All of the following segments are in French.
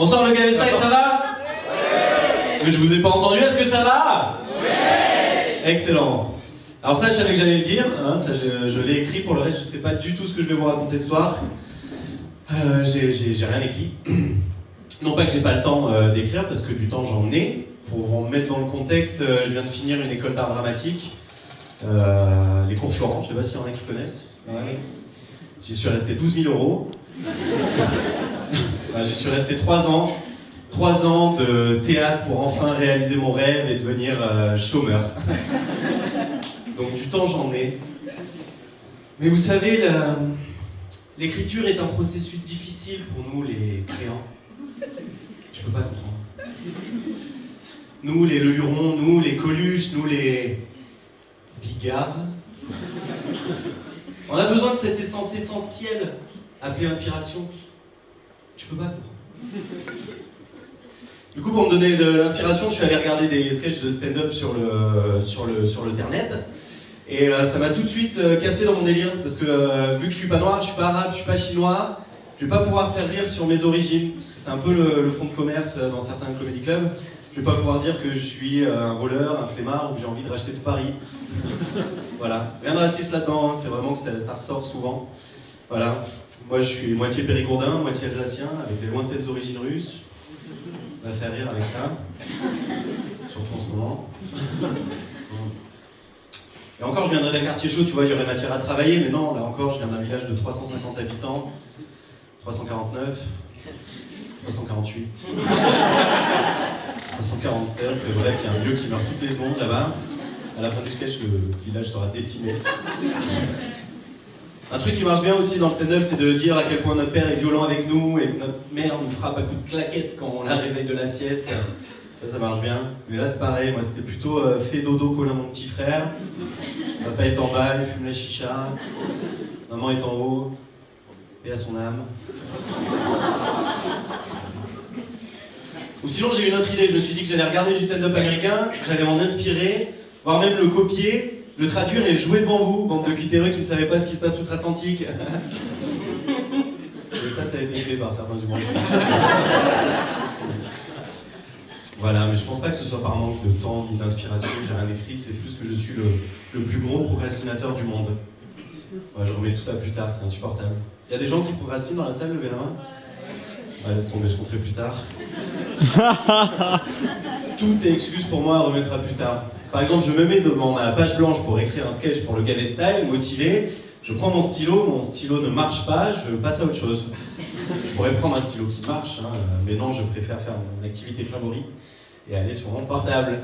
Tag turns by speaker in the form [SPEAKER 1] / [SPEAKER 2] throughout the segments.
[SPEAKER 1] Bonsoir le Galestyle, ça va? Oui. Je vous ai pas entendu, est-ce que ça va? Oui. Excellent. Alors ça, je savais que j'allais le dire, hein, ça je l'ai écrit, pour le reste, je sais pas du tout ce que je vais vous raconter ce soir. J'ai rien écrit. Non pas que j'ai pas le temps d'écrire, parce que du temps j'en ai. Pour vous mettre dans le contexte, je viens de finir une école d'art dramatique. Les cours Florent, je sais pas s'il y en a qui connaissent. Ouais. J'y suis resté 12 000 €. J'y suis resté 3 ans. 3 ans de théâtre pour enfin réaliser mon rêve et devenir chômeur. Donc du temps j'en ai. Mais vous savez, l'écriture est un processus difficile pour nous les créants. Je peux pas comprendre. Nous les lurons, nous les Coluches, nous les bigards. On a besoin de cette essence essentielle appelée inspiration. Je peux pas comprendre. Du coup, pour me donner de l'inspiration, je suis allé regarder des sketchs de stand-up sur le internet. Et ça m'a tout de suite cassé dans mon délire. Parce que vu que je suis pas noir, je suis pas arabe, je suis pas chinois, je vais pas pouvoir faire rire sur mes origines. Parce que c'est un peu le fond de commerce dans certains comedy clubs. Je vais pas pouvoir dire que je suis un voleur, un flemmard ou que j'ai envie de racheter tout Paris. Voilà. Rien de raciste là-dedans, hein. C'est vraiment que ça ressort souvent. Voilà. Moi je suis moitié périgourdin, moitié alsacien, avec des lointaines origines russes. On va faire rire avec ça. Surtout en ce moment. Et encore, je viendrai d'un quartier chaud, tu vois, il y aurait matière à travailler, mais non, là encore, je viens d'un village de 350 habitants, 349, 348, 347, et bref, il y a un vieux qui meurt toutes les secondes là-bas. À la fin du sketch, le village sera décimé. Un truc qui marche bien aussi dans le stand-up, c'est de dire à quel point notre père est violent avec nous et que notre mère nous frappe à coups de claquettes quand on la réveille de la sieste. Ça marche bien. Mais là, c'est pareil. Moi, c'était plutôt fais dodo, câlin mon petit frère. Papa est en bas, il fume la chicha. Maman est en haut. Et à son âme. Ou sinon, j'ai eu une autre idée. Je me suis dit que j'allais regarder du stand-up américain, j'allais m'en inspirer, voire même le copier, le traduire et le jouer devant vous, bande de cutéreux qui ne savaient pas ce qui se passe outre-Atlantique. Et ça a été fait par certains humoristes. Voilà, mais je pense pas que ce soit par manque de temps ni d'inspiration que j'ai rien écrit, c'est plus que je suis le plus gros procrastinateur du monde. Ouais, je remets tout à plus tard, c'est insupportable. Il y a des gens qui procrastinent dans la salle, levez la main. Ouais, laisse tomber, je compterai plus tard. Tout est excuse pour moi à remettre à plus tard. Par exemple, je me mets devant ma page blanche pour écrire un sketch pour le Galestyle, motivé. Je prends mon stylo ne marche pas, je passe à autre chose. Je pourrais prendre un stylo qui marche, hein, mais non, je préfère faire mon activité favorite et aller sur mon portable.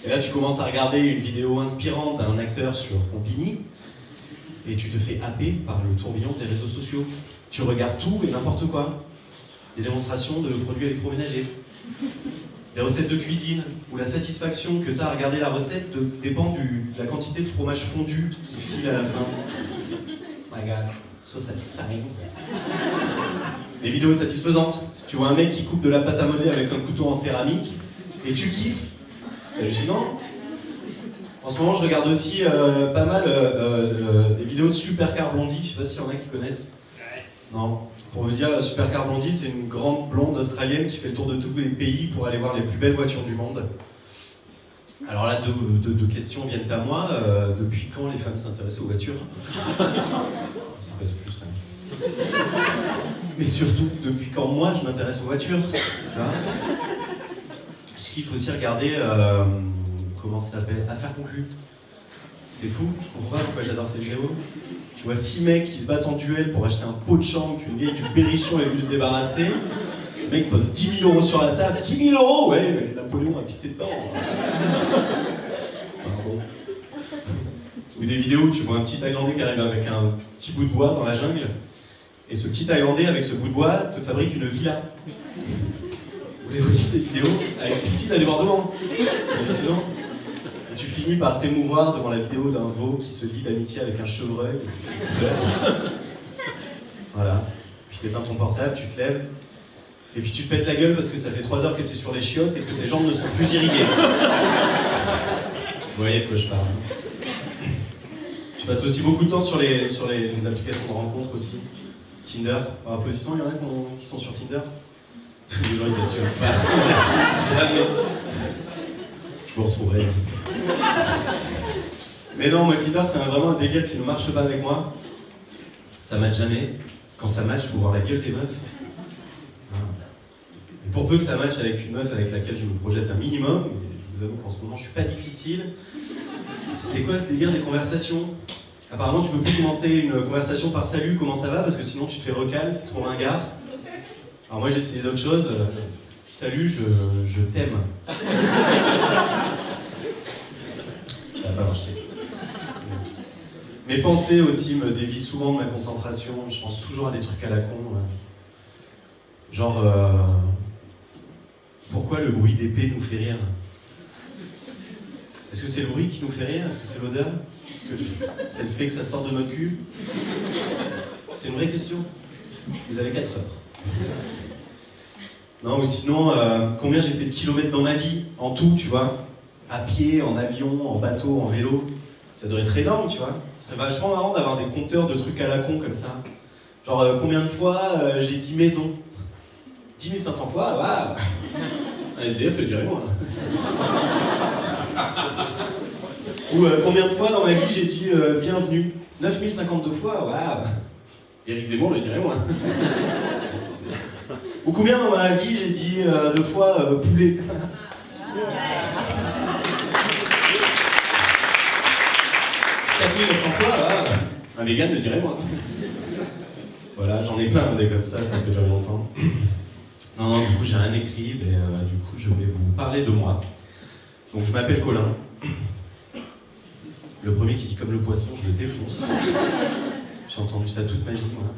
[SPEAKER 1] Et là, tu commences à regarder une vidéo inspirante d'un acteur sur Combini et tu te fais happer par le tourbillon des réseaux sociaux. Tu regardes tout et n'importe quoi. Des démonstrations de produits électroménagers, des recettes de cuisine, où la satisfaction que tu as à regarder la recette dépend de la quantité de fromage fondu qui file à la fin. My God, so satisfying. Des vidéos satisfaisantes. Tu vois un mec qui coupe de la pâte à modeler avec un couteau en céramique et tu kiffes. C'est hallucinant. En ce moment, je regarde aussi pas mal des vidéos de Supercar Blondie. Je sais pas s'il y en a qui connaissent. Non. Pour vous dire, la Supercar Blondie, c'est une grande blonde australienne qui fait le tour de tous les pays pour aller voir les plus belles voitures du monde. Alors là, deux questions viennent à moi. Depuis quand les femmes s'intéressent aux voitures? C'est presque plus simple. Mais surtout, depuis quand moi je m'intéresse aux voitures? Est-ce qu'il faut aussi regarder, comment ça s'appelle? Affaires conclues. C'est fou, je comprends pas pourquoi j'adore cette vidéo. Tu vois 6 mecs qui se battent en duel pour acheter un pot de chambre qu'une vieille du Berrichon est venue se débarrasser. Le mec pose 10 000 € sur la table. 10 000 €? Ouais, mais Napoléon a pissé dedans. Pardon. Ou des vidéos où tu vois un petit Thaïlandais qui arrive avec un petit bout de bois dans la jungle. Et ce petit Thaïlandais avec ce bout de bois te fabrique une villa. Vous les voyez ces vidéos? Avec piscine à débordement. C'est hallucinant. Tu finis par t'émouvoir devant la vidéo d'un veau qui se lie d'amitié avec un chevreuil. Et tu pleures. Voilà. Puis t'éteins ton portable, tu te lèves. Et puis tu te pètes la gueule parce que ça fait 3 heures que tu es sur les chiottes et que tes jambes ne sont plus irriguées. Vous voyez de quoi je parle. Je passe aussi beaucoup de temps sur les applications de rencontres aussi. Tinder. Par applaudissement, il y en a qui sont sur Tinder. Les gens, ils assument pas. Ils assument jamais. Je vous retrouverai. Mais non, moi, Tinder, c'est vraiment un délire qui ne marche pas avec moi. Ça match jamais. Quand ça match, il faut voir la gueule des meufs. Et pour peu que ça matche avec une meuf avec laquelle je me projette un minimum, mais je vous avoue qu'en ce moment, je suis pas difficile. C'est quoi ce délire des conversations? Apparemment, tu peux plus commencer une conversation par salut, comment ça va, parce que sinon tu te fais recal, c'est trop ringard. Alors moi j'ai essayé d'autres choses. Salut, je t'aime. Ça n'a pas marché. Mes pensées aussi me dévient souvent de ma concentration. Je pense toujours à des trucs à la con. Genre, pourquoi le bruit d'épée nous fait rire? Est-ce que c'est le bruit qui nous fait rire? Est-ce que c'est l'odeur? Est-ce que c'est le fait que ça sort de notre cul? C'est une vraie question. Vous avez 4 heures. Non, ou sinon, combien j'ai fait de kilomètres dans ma vie, en tout, tu vois? À pied, en avion, en bateau, en vélo. Ça devrait être énorme, tu vois? Ce serait vachement marrant d'avoir des compteurs de trucs à la con comme ça. Genre, combien de fois j'ai dit maison? 10 500 fois, waouh! Un SDF le dirait moi. Ou combien de fois dans ma vie j'ai dit bienvenue? 9052 fois, waouh! Éric Zemmour le dirait moi. Ou combien dans ma vie j'ai dit 2 fois poulet? 4900 fois, waouh! Un vegan le dirait moi. Voilà, j'en ai plein des comme ça fait déjà longtemps. Non, du coup j'ai rien écrit, mais du coup je vais vous parler de moi. Donc je m'appelle Colin. Le premier qui dit comme le poisson, je le défonce. J'ai entendu ça toute ma vie, moi.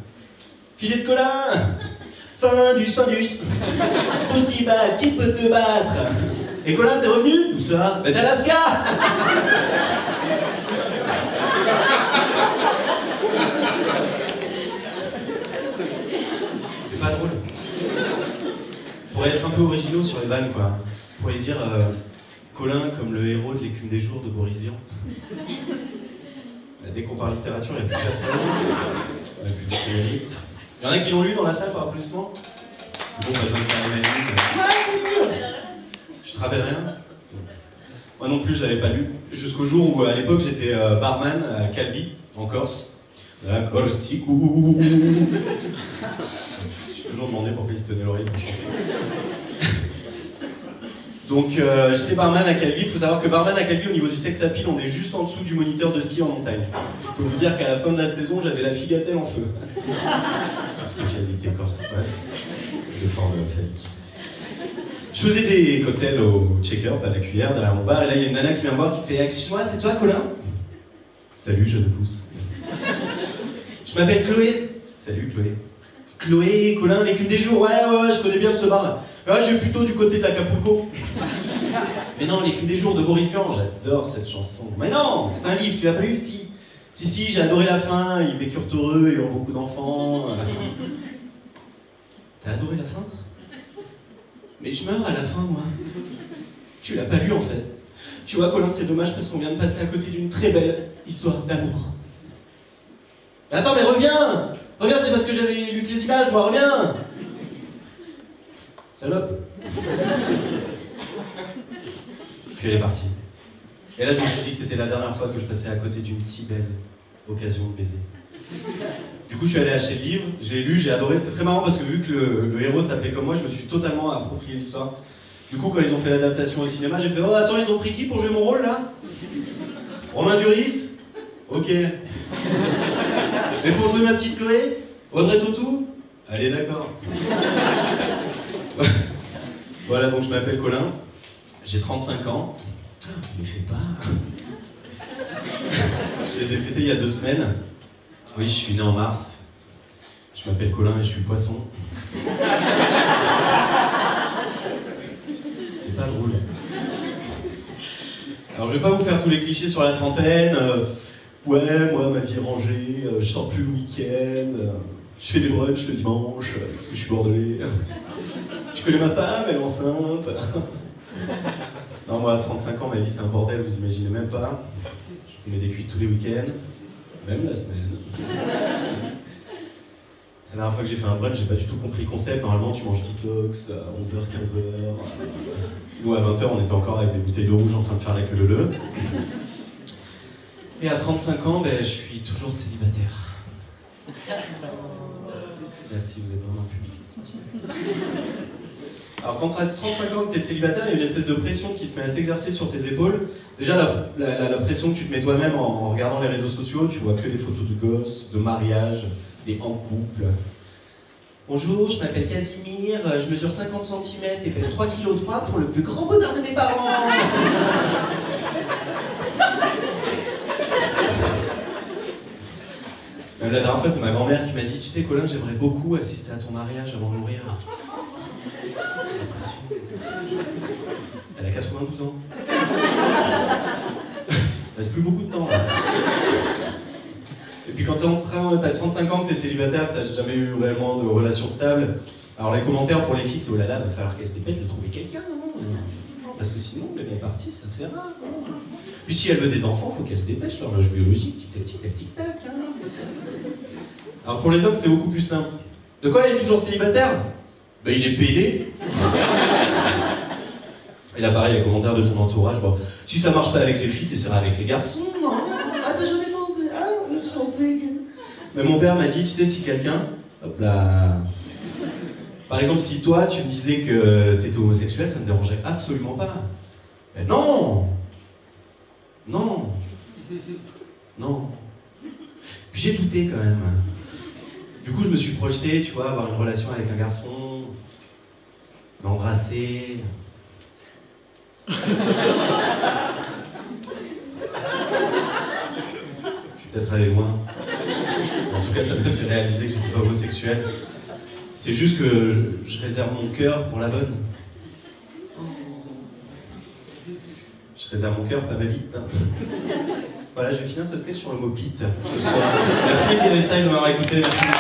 [SPEAKER 1] Filet de Colin! Findus, findus! Poustibat, qui peut te battre? Et Colin, t'es revenu? Où ça? Ben d'Alaska! C'est pas drôle. Pour être un peu originaux sur les vannes, quoi. Vous pourriez dire Colin comme le héros de l'écume des jours de Boris Vian. Dès qu'on parle littérature, il n'y a plus personne. Il n'y a plus de mérite. Il y en a qui l'ont lu dans la salle par applaudissement? C'est bon, pas besoin de faire les mêmes. Tu te rappelles rien? Moi non plus, je l'avais pas lu. Jusqu'au jour où, à l'époque, j'étais barman à Calvi, en Corse. La Corsicou. Je me suis toujours demandé pourquoi il se tenait l'oreille pour chanter. Donc j'étais barman à Calvi. Il faut savoir que barman à Calvi, au niveau du sex appeal, on est juste en dessous du moniteur de ski en montagne. Je peux vous dire qu'à la fin de la saison, j'avais la figatelle en feu. C'est une spécialité corse, bref. De forme phallique. Je faisais des cocktails au checker, pas à la cuillère, derrière mon bar, et là il y a une nana qui vient me voir qui fait « Excuse-moi, c'est toi Colin ?» Salut, jeune pousse. Je m'appelle Chloé. Salut Chloé. Chloé, Colin, l'écume des jours, ouais, je connais bien ce bar. Ouais, je vais plutôt du côté de l'Acapulco. Mais non, l'écume des jours de Boris Vian, j'adore cette chanson. Mais non, c'est un livre, tu l'as pas lu? Si. Si, j'ai adoré la fin, ils vécurent heureux, ils ont beaucoup d'enfants. T'as adoré la fin? Mais je meurs à la fin, moi. Tu l'as pas lu, en fait. Tu vois, Colin, c'est dommage parce qu'on vient de passer à côté d'une très belle histoire d'amour. Attends, mais reviens! Reviens, c'est parce que j'avais lu que les images, moi, reviens! Salope. Puis elle est partie. Et là, je me suis dit que c'était la dernière fois que je passais à côté d'une si belle occasion de baiser. Du coup, je suis allé acheter le livre, j'ai lu, j'ai adoré. C'est très marrant parce que vu que le héros s'appelait comme moi, je me suis totalement approprié l'histoire. Du coup, quand ils ont fait l'adaptation au cinéma, j'ai fait « Oh, attends, ils ont pris qui pour jouer mon rôle, là? Romain Duris? Ok. Mais pour jouer ma petite Chloé? Audrey Tautou? Allez, d'accord. » Voilà, donc je m'appelle Colin, j'ai 35 ans. Ne fais pas. Je les ai fêtés il y a 2 semaines. Oui, je suis né en mars. Je m'appelle Colin et je suis poisson. C'est pas drôle. Alors je vais pas vous faire tous les clichés sur la trentaine. Ouais, moi ma vie est rangée, je sors plus le week-end, je fais des brunchs le dimanche parce que je suis bordelais. Je connais ma femme, elle est enceinte. Non, moi à 35 ans, ma vie c'est un bordel, vous imaginez même pas. Je mets des cuites tous les week-ends, même la semaine. La dernière fois que j'ai fait un brunch, j'ai pas du tout compris le concept. Normalement, tu manges detox à 11h, 15h. Nous, à 20h, on était encore avec des bouteilles de rouge en train de faire la queue leu. Et à 35 ans, je suis toujours célibataire. Merci, vous êtes vraiment un public extraordinaire. Alors quand tu as 35 ans et que tu es célibataire, il y a une espèce de pression qui se met à s'exercer sur tes épaules. Déjà la pression que tu te mets toi-même en regardant les réseaux sociaux, tu vois que des photos de gosses, de mariage, des en couple. Bonjour, je m'appelle Casimir, je mesure 50 cm et pèse 3,3 kg pour le plus grand bonheur de mes parents. La dernière fois, c'est ma grand-mère qui m'a dit « Tu sais, Colin, j'aimerais beaucoup assister à ton mariage avant de mourir. » L'impression. Elle a 92 ans. Il reste plus beaucoup de temps, là. Et puis quand t'as 35 ans, que t'es célibataire, que t'as jamais eu réellement de relation stable, alors les commentaires pour les filles, c'est « Oh là là, va falloir qu'elle se dépêche de trouver quelqu'un, non ? Parce que sinon, elle est bien partie, ça fait rare. Puis si elle veut des enfants, faut qu'elle se dépêche, l'horloge biologique, tic-tac, tic-tac. Alors pour les hommes, c'est beaucoup plus simple. De quoi il est toujours célibataire ? Il est pédé. Et là pareil, les commentaires de ton entourage, bon, si ça marche pas avec les filles, t'essaieras avec les garçons. Non, ah t'as jamais pensé, ah je pensais que... Mais mon père m'a dit, tu sais, si quelqu'un, hop là... Par exemple, si toi, tu me disais que t'étais homosexuel, ça me dérangerait absolument pas. Mais non. Non. Non. Puis j'ai douté quand même. Du coup, je me suis projeté, tu vois, avoir une relation avec un garçon, l'embrasser. Je suis peut-être allé loin. En tout cas, ça m'a fait réaliser que j'étais pas homosexuel. C'est juste que je réserve mon cœur pour la bonne. Je réserve mon cœur, pas ma bite. Voilà, je vais finir ce sketch sur le mot bite ce soir. Merci Gary Style de m'avoir écouté, merci beaucoup.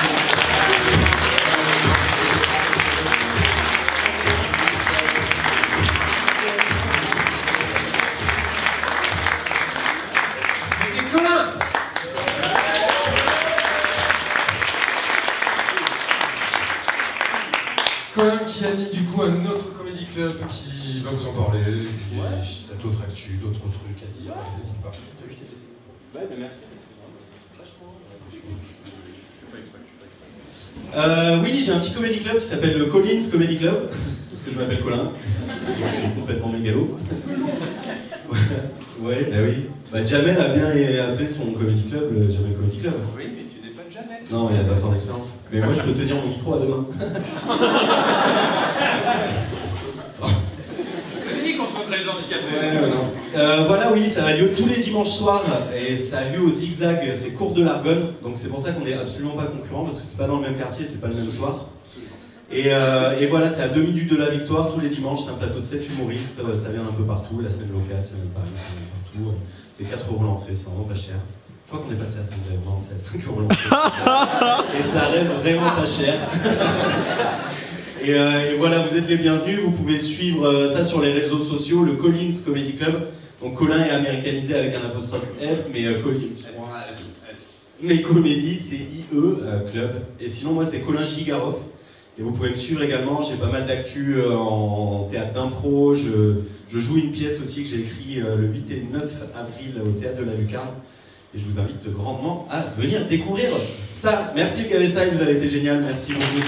[SPEAKER 2] Colin qui anime du coup un autre comédie club qui va vous en parler, et puis t'as d'autres actus, d'autres trucs à dire, n'hésite pas.
[SPEAKER 1] Ouais, mais merci. Oui, j'ai un petit comédie club qui s'appelle le Collins Comedy Club, parce que je m'appelle Colin, je suis complètement mégalo. Ouais, bah oui. Jamel a bien appelé son comédie club le Jamel Comedy Club.
[SPEAKER 3] Oui, mais tu n'es pas de Jamel.
[SPEAKER 1] Non, il n'y a pas tant d'expérience. Mais moi, je peux tenir mon micro à deux mains.
[SPEAKER 3] Je dit qu'on se montrait les handicapés.
[SPEAKER 1] Voilà, oui, ça a lieu tous les dimanches soirs et ça a lieu au Zigzag, c'est Cours de l'Argonne, donc c'est pour ça qu'on n'est absolument pas concurrents parce que c'est pas dans le même quartier, c'est pas le même soir. Et voilà, c'est à 2 minutes de la victoire tous les dimanches, c'est un plateau de 7 humoristes, ça vient un peu partout, la scène locale, ça vient de Paris, ça vient partout. C'est 4 € l'entrée, c'est vraiment pas cher. Je crois qu'on est passé à 5 €, vraiment, c'est à 5 € l'entrée. Et ça reste vraiment pas cher. Et voilà, vous êtes les bienvenus, vous pouvie suivre ça sur les réseaux sociaux, le Collins Comedy Club. Donc Colin est américanisé avec un apostrophe F, mais Collins. Mais comédie, c'est IE Club. Et sinon, moi, c'est Colin Gigaroff. Et vous pouvez me suivre également, j'ai pas mal d'actu en théâtre d'impro. Je joue une pièce aussi que j'ai écrite le 8 et 9 avril au théâtre de la Lucarne. Et je vous invite grandement à venir découvrir ça. Merci Gary Style, vous avez été génial, merci beaucoup.